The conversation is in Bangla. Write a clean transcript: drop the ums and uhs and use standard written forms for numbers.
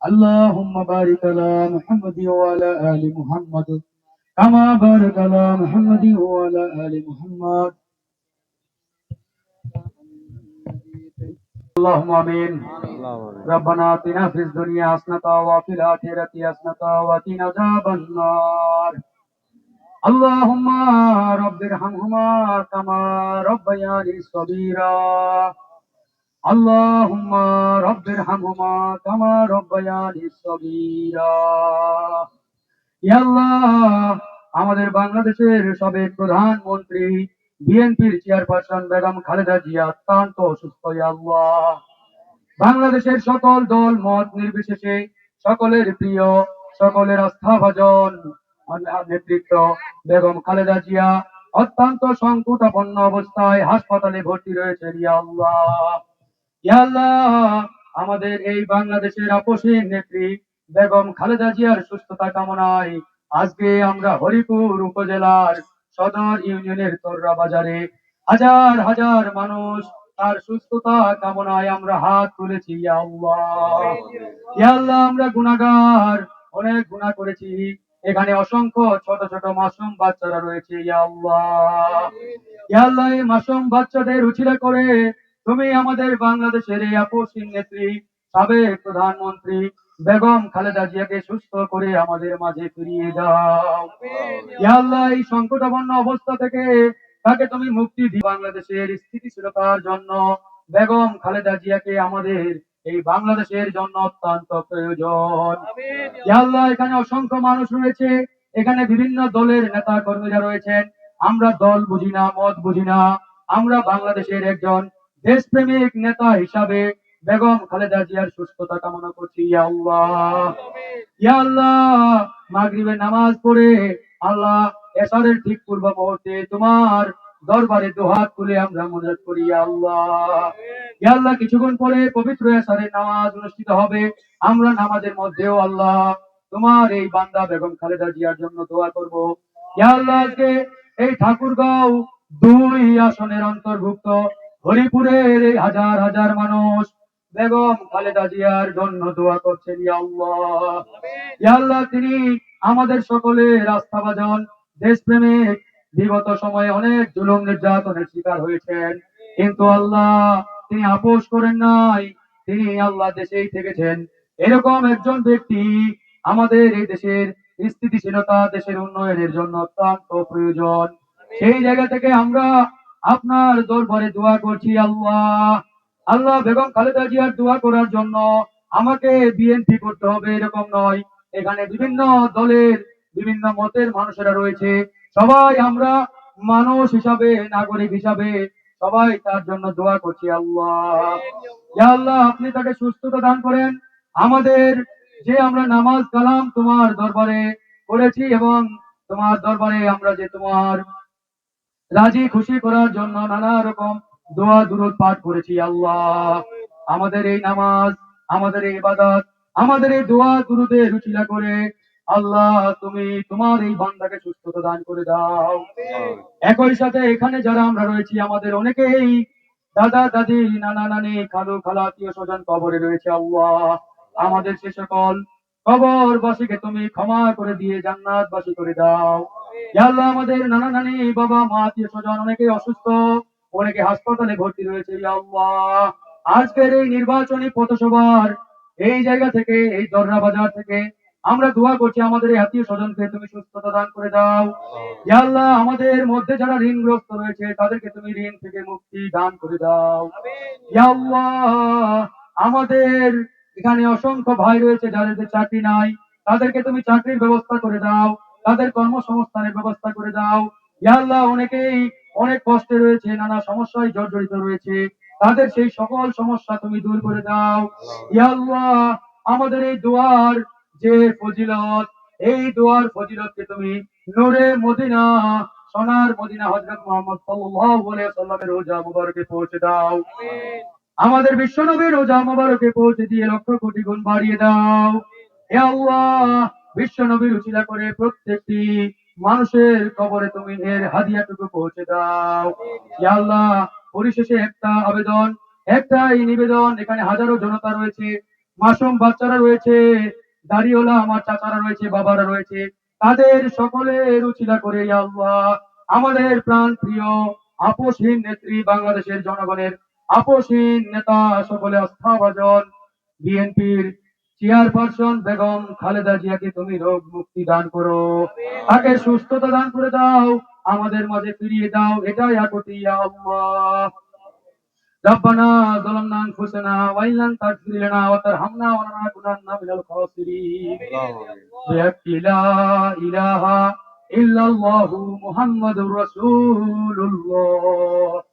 اللهم بارك على محمد وعلى آل محمد كما بارك على محمد وعلى آل محمد. اللهم آمين. ربنا آتنا في الدنيا حسنة وفي الآخرة حسنة وقنا عذاب النار. اللهم رب ارحمهما كما ربياني صغيرا. اللهم رب ارحمهما كما ربياني صغيرا. ইয়া আল্লাহ, আমাদের বাংলাদেশের সাবেক প্রধানমন্ত্রী বিএনপির চেয়ারপারসন বেগম খালেদা জিয়া অত্যন্ত অসুস্থ। ইয়া আল্লাহ, বাংলাদেশের সকল দল মত নির্বিশেষে সকলের প্রিয়, সকলের আস্থাভাজন নেতৃত্ব বেগম খালেদা জিয়া অত্যন্ত সংকটাপন্ন অবস্থায় হাসপাতালে ভর্তি রয়েছে। ইয়া আল্লাহ, ইয়া আল্লাহ, আমাদের এই বাংলাদেশের আপসীন নেত্রী বেগম খালেদা জিয়ার সুস্থতা কামনায় আজকে আমরা হরিপুর উপজেলার সদর ইউনিয়নের তোররা বাজারে হাজার হাজার মানুষ তার সুস্থতা কামনায় আমরা হাত তুলেছি। ইয়া আল্লাহ, ইয়া আল্লাহ, আমরা গুনাহগার, অনেক গুনাহ করেছি। এখানে অসংখ্য ছোট ছোট মাসুম বাচ্চারা রয়েছে। ইয়া আল্লাহ, ইয়া আল্লাহ, এই মাসুম বাচ্চাদের উছিলা করে তুমি আমাদের বাংলাদেশের এই আপসীন নেত্রী সাবেক প্রধানমন্ত্রী বেগম খালেদা জিয়াকে সুস্থ করে আমাদের মাঝে ফিরিয়ে দাও। ইয়া আল্লাহ, এই সংকটাপন্ন অবস্থা থেকে তাকে তুমি মুক্তি দিও। বাংলাদেশের স্থিতিশীলতার জন্য বেগম খালেদা জিয়াকে আমাদের এই বাংলাদেশের জন্য অত্যন্ত প্রয়োজন। ইয়া আল্লাহ, এখানে অসংখ্য মানুষ রয়েছে, এখানে বিভিন্ন দলের নেতা কর্মীরা রয়েছেন। আমরা দল বুঝি না, মত বুঝি না, আমরা বাংলাদেশের একজন দেশপ্রেমিক নেতা হিসাবে বেগম খালেদা জিয়ার সুস্থতা কামনা করছি। ইয়া আল্লাহ, ইয়া আল্লাহ, মাগরিবের নামাজ পড়ে আল্লাহ এশারের ঠিক পূর্ব মুহূর্তে তোমার দরবারে দুহাত তুলে আমরা মুনাজাত করি। ইয়া আল্লাহ, ইয়া আল্লাহ, কিছুক্ষণ পরে পবিত্র এশারের নামাজ অনুষ্ঠিত হবে। আমরা নামাজের মধ্যেও আল্লাহ তোমার এই বান্দা বেগম খালেদা জিয়ার জন্য দোয়া করব। ইয়া আল্লাহ, আজকে এই ঠাকুরগাঁও 2 আসনের অন্তর্ভুক্ত হরিপুরের এই হাজার হাজার মানুষ বেগম খালেদা জিয়ার জন্য দোয়া করছেন। ইয়া আল্লাহ, ইয়া আল্লাহ, তিনি আমাদের সকলের আস্থাভাজন দেশপ্রেমিক। বিগত সময়ে অনেক জুলুম নির্যাতনের শিকার হয়েছেন, কিন্তু আল্লাহ তিনি আপোষ করেন নাই, তিনি আল্লাহ দেশেই থেকেছেন। এরকম একজন ব্যক্তি আমাদের এই দেশের স্থিতিশীলতা, দেশের উন্নয়নের জন্য অত্যন্ত প্রয়োজন। সেই জায়গা থেকে আমরা আপনার দরবারে দোয়া করছি। আল্লাহ, আল্লাহ, বেগম খালেদা জিয়ার দোয়া করার জন্য আমাকে বিএনপি করতে হবে এরকম নয়। এখানে বিভিন্ন দলের, বিভিন্ন মতের মানুষেরা রয়েছে। সবাই আমরা মানুষ হিসাবে, নাগরিক হিসাবে সবাই তার জন্য দোয়া করছি। আল্লাহ, ইয়া আল্লাহ, আপনি তাকে সুস্থতা দান করেন। আমাদের যে আমরা নামাজ কালাম তোমার দরবারে করেছি এবং তোমার দরবারে আমরা যে তোমার রাজি খুশি করার জন্য নানা রকম দোয়া দুরূদ পাঠ করেছি। আল্লাহ, আমাদের এই নামাজ, আমাদের এই ইবাদত, আমাদের এই দোয়া দুরূদে রুচিলা করে আল্লাহ তুমি তোমার এই বান্দাকে সুস্থতা দান করে দাও। একই সাথে এখানে যারা আমরা রয়েছি আমাদের অনেকেই দাদা দাদি, নানা নানি, খালু খালা, আত্মীয় স্বজন কবরে রয়েছে। আল্লাহ, আমাদের সে সকল কবরবাসীকে তুমি ক্ষমা করে দিয়ে জান্নাতবাসী করে দাও। ইয়া আল্লাহ, আমাদের নানা নানি, বাবা মা, আত্মীয় স্বজন অনেকে অসুস্থ, অনেকে হাসপাতালে ভর্তি রয়েছে। ইয়া আল্লাহ, আজকের এই নির্বাচনী পথসভার এই জায়গা থেকে, এই দররা বাজার থেকে আমরা দোয়া করছি আমাদের এই আত্মীয় স্বজনকে তুমি সুস্থতা দান করে দাও। ইয়া আল্লাহ, আমাদের মধ্যে যারা ঋণগ্রস্ত রয়েছে তাদেরকে তুমি ঋণ থেকে মুক্তি দান করে দাও। ইয়া আল্লাহ, আমাদের এখানে অসংখ্য ভাই রয়েছে যাদের চাকরি নাই, তাদেরকে তুমি চাকরির ব্যবস্থা করে দাও, তাদের কর্মসংস্থানের ব্যবস্থা করে দাও। ইয়া আল্লাহ, অনেকেই অনেক কষ্টে রয়েছে, নানা সমস্যায় জর্জরিত রয়েছে, তাদের সেই সকল সমস্যা তুমি দূর করে দাও। ইয়া আল্লাহ, আমাদের এই দোয়ার যে ফজিলত, এই দোয়ার ফজিলতকে তুমি নূরে মদিনা, সোনার মদিনা হযরত মুহাম্মদ সাল্লাল্লাহু আলাইহি ওয়াসাল্লামের রোজা মুবারকে পৌঁছে দাও। আমাদের বিশ্বনবীর রোজা মুবারকে পৌঁছে দিয়ে লক্ষ কোটি গুণ বাড়িয়ে দাও। হে আল্লাহ, বিশ্বনবীর উছিলা করে প্রত্যেকটি মানুষের কবরে তুমি এর হাদিয়াটুকু পৌঁছে দাও। হে আল্লাহ, পরিশেষে একটা আবেদন, একটাই নিবেদন, এখানে হাজারো জনতা রয়েছে, মাসুম বাচ্চারা রয়েছে, দাড়িওয়ালা আমার চাচারা রয়েছে, বাবারা রয়েছে, তাদের সকলের উছিলা করে ইয়া আল্লাহ আমাদের প্রাণ প্রিয় আপসহীন নেত্রী, বাংলাদেশের জনগণের আপসহীন নেতা, সকলে আস্থাভাজন বিএনপির চেয়ারপারসন বেগম খালেদা জিয়াকে তুমি রোগ মুক্তি দান করো, তাকে সুস্থতা দান করে দাও, আমাদের মাঝে ফিরিয়ে দাও, এটাই আকুতি ইয়া আল্লাহ। ربنا ظلمنا انفسنا وان لم تغفر لنا وترحمنا ولنكونن من الخاسرين بحق لا اله الا الله محمد رسول الله